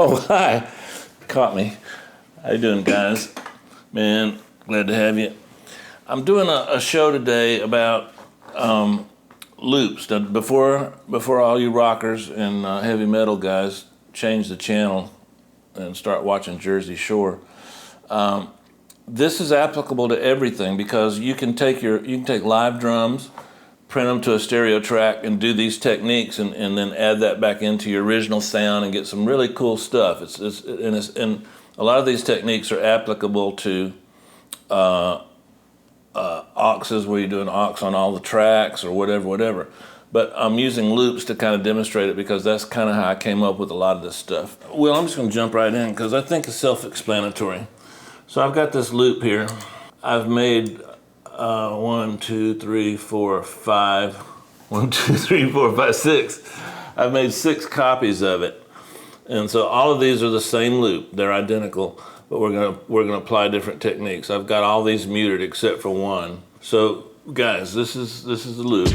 Oh, hi. Caught me. How you doing, guys? Man, glad to have you. I'm doing a show today about loops. Now, before all you rockers and heavy metal guys change the channel and start watching Jersey Shore, this is applicable to everything because you can take live drums, print them to a stereo track, and do these techniques, and then add that back into your original sound and get some really cool stuff. And a lot of these techniques are applicable to auxes, where you do an aux on all the tracks or whatever. But I'm using loops to kind of demonstrate it because that's kind of how I came up with a lot of this stuff. Well, I'm just going to jump right in because I think it's self-explanatory. So I've got this loop here. I've made 1, 2, 3, 4, 5. 1, 2, 3, 4, 5, 6. I've made 6 copies of it. And so all of these are the same loop. They're identical, but we're gonna apply different techniques. I've got all these muted except for one. So guys, this is the loop.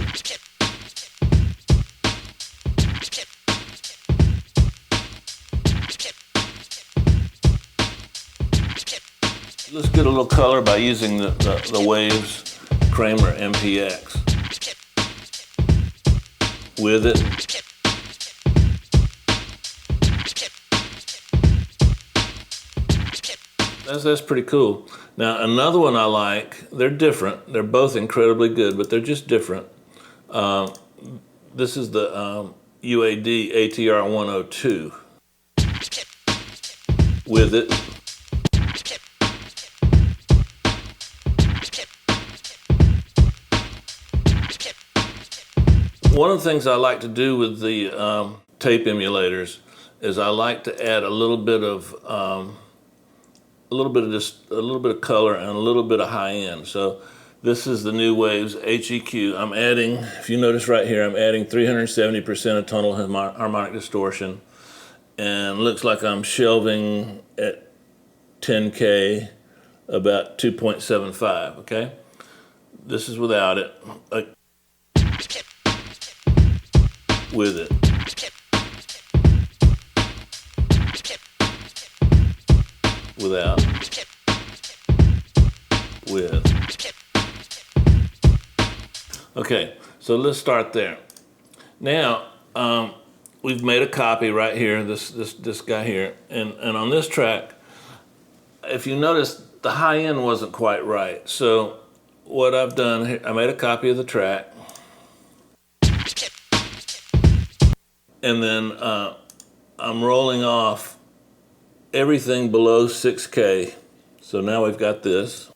Let's get a little color by using the Waves Kramer MPX. With it. That's pretty cool. Now another one I like, they're different. They're both incredibly good, but they're just different. This is the UAD ATR 102. With it. One of the things I like to do with the tape emulators is I like to add a little bit of color and a little bit of high end. So this is the new Waves HEQ. I'm adding, if you notice right here, I'm adding 370% of tonal harmonic distortion, and looks like I'm shelving at 10K about 2.75. Okay, this is without it. With it. Without. With. Okay, so let's start there. Now, we've made a copy right here, this guy here, and on this track, if you notice, the high end wasn't quite right. So what I've done here, I made a copy of the track, and then I'm rolling off everything below 6K. So now we've got this.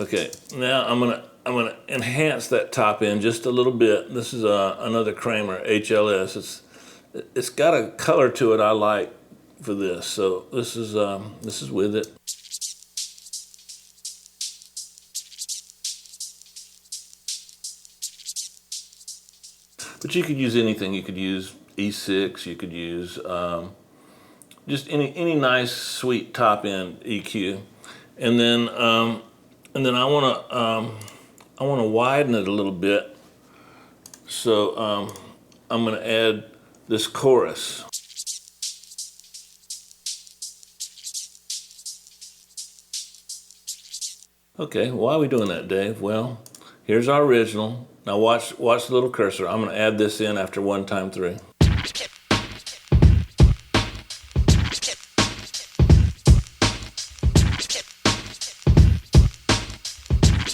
Okay, now I'm gonna enhance that top end just a little bit. This is another Kramer HLS. It's got a color to it I like for this. So this is with it. But you could use anything. You could use E6. You could use just any nice, sweet top end EQ, and then I want to widen it a little bit. So I'm going to add this chorus. Okay, why are we doing that, Dave? Well, here's our original. Now watch the little cursor. I'm going to add this in after 1 times 3.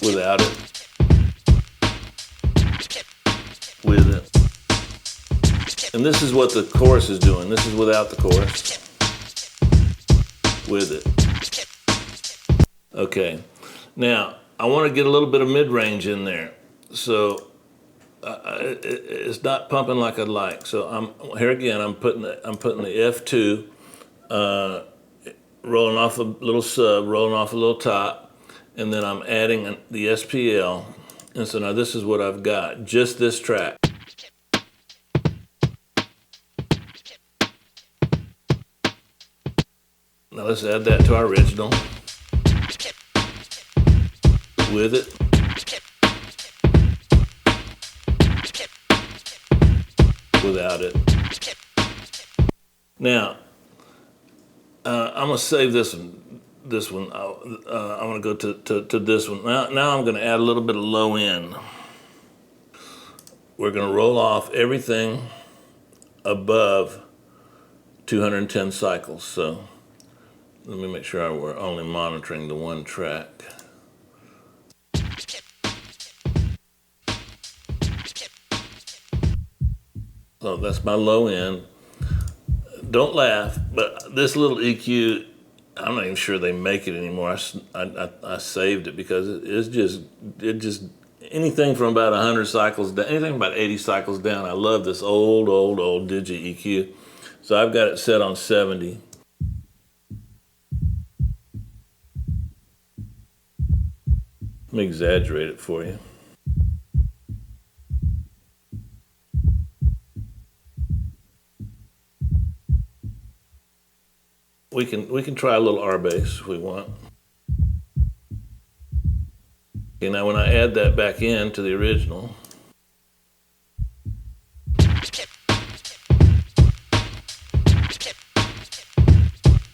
Without it. With it. And this is what the chorus is doing. This is without the chorus. With it. Okay. Now, I want to get a little bit of mid-range in there. So it's not pumping like I'd like. So I'm putting the F2, rolling off a little sub, rolling off a little top, and then I'm adding the SPL. And so now this is what I've got, just this track. Now let's add that to our original. With it. without it. Now, I'm gonna save this one. I'm gonna go to this one. Now I'm gonna add a little bit of low end. We're gonna roll off everything above 210 cycles. So let me make sure we're only monitoring the one track. So that's my low end. Don't laugh, but this little EQ, I'm not even sure they make it anymore. I saved it because it just anything from about 100 cycles down, anything about 80 cycles down. I love this old Digi EQ. So I've got it set on 70. Let me exaggerate it for you. We can try a little R bass if we want. Okay, now when I add that back in to the original,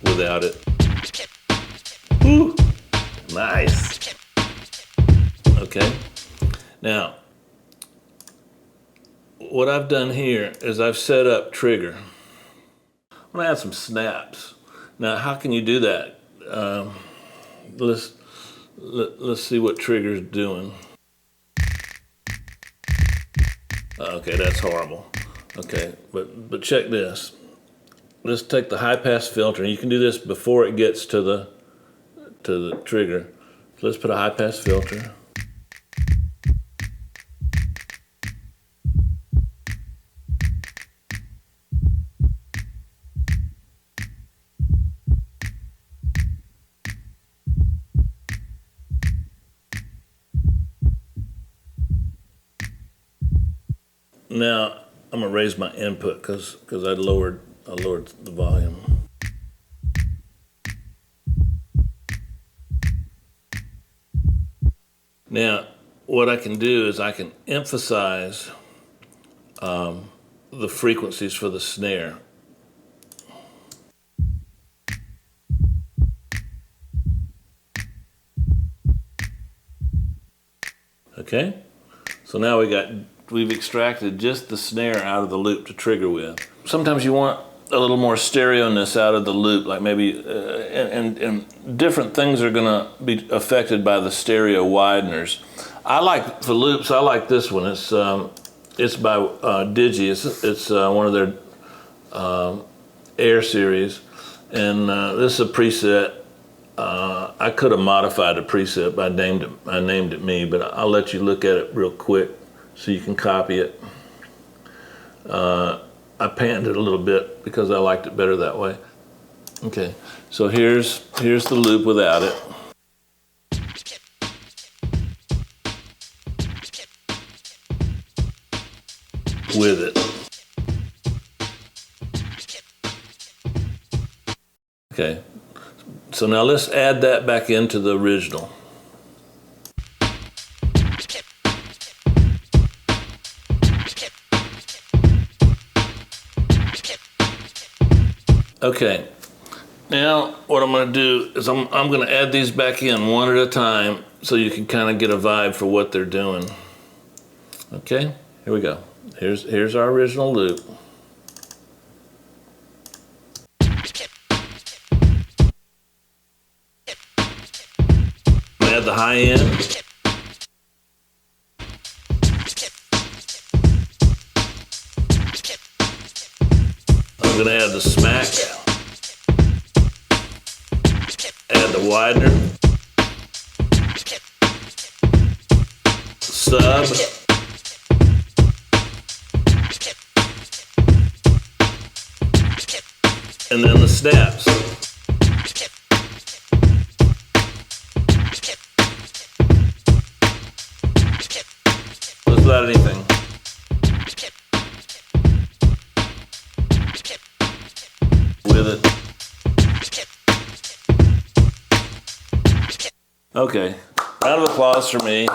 without it. Woo! Nice. Okay. Now, what I've done here is I've set up trigger. I'm gonna add some snaps. Now, how can you do that? Let's see what trigger's doing. Okay, that's horrible. Okay, but check this. Let's take the high pass filter. You can do this before it gets to the trigger. So let's put a high pass filter. Now I'm gonna raise my input because I lowered the volume. Now what I can do is I can emphasize the frequencies for the snare. Okay, so now we've extracted just the snare out of the loop to trigger with. Sometimes you want a little more stereo-ness out of the loop, like maybe, and different things are gonna be affected by the stereo wideners. I like, for loops, I like this one. It's by Digi. It's one of their Air series, and this is a preset. I could have modified a preset, but I named it me, but I'll let you look at it real quick so you can copy it. I panned it a little bit because I liked it better that way. Okay, so here's the loop without it. With it. Okay, so now let's add that back into the original. Okay, now what I'm gonna do is I'm gonna add these back in one at a time so you can kind of get a vibe for what they're doing. Okay, here we go. Here's our original loop. Add the high end. I'm gonna add the smack. Add the widener. Sub. And then the snaps. Without anything. With it. Okay, round of applause for me.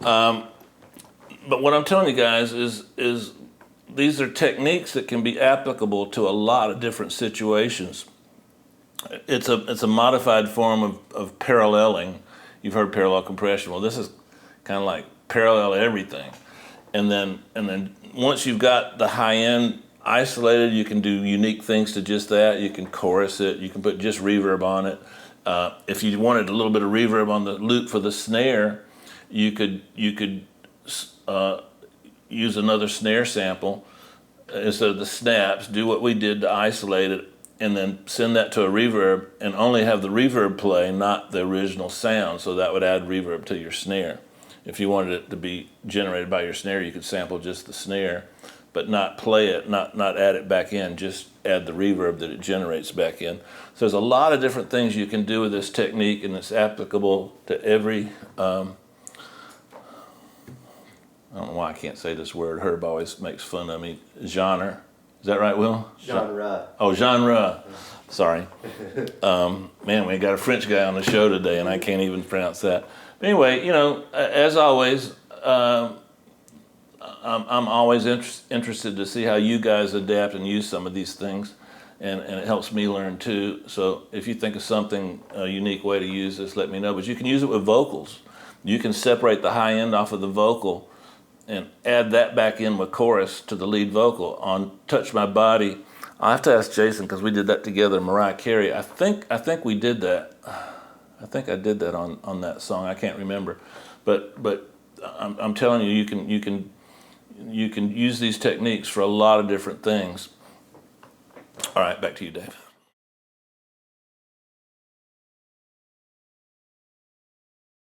But what I'm telling you guys is these are techniques that can be applicable to a lot of different situations. It's a modified form of paralleling. You've heard parallel compression. Well, this is kind of like parallel everything. And then once you've got the high end isolated, you can do unique things to just that. You can chorus it. You can put just reverb on it. If you wanted a little bit of reverb on the loop for the snare, you could use another snare sample instead of the snaps. Do what we did to isolate it, and then send that to a reverb, and only have the reverb play, not the original sound. So that would add reverb to your snare. If you wanted it to be generated by your snare, you could sample just the snare, but not play it, not add it back in, just add the reverb that it generates back in. So there's a lot of different things you can do with this technique, and it's applicable to every, I don't know why I can't say this word. Herb always makes fun of me. Genre. Is that right, Will? Genre. Oh, genre. Sorry. Man, we got a French guy on the show today, and I can't even pronounce that. But anyway, as always, I'm always interested to see how you guys adapt and use some of these things, and it helps me learn too. So if you think of something, a unique way to use this, let me know. But you can use it with vocals. You can separate the high end off of the vocal and add that back in with chorus to the lead vocal on Touch My Body. I'll have to ask Jason, because we did that together, Mariah Carey. I think we did that. I think I did that on that song. I can't remember. But I'm telling you, you can use these techniques for a lot of different things. All right, back to you, Dave.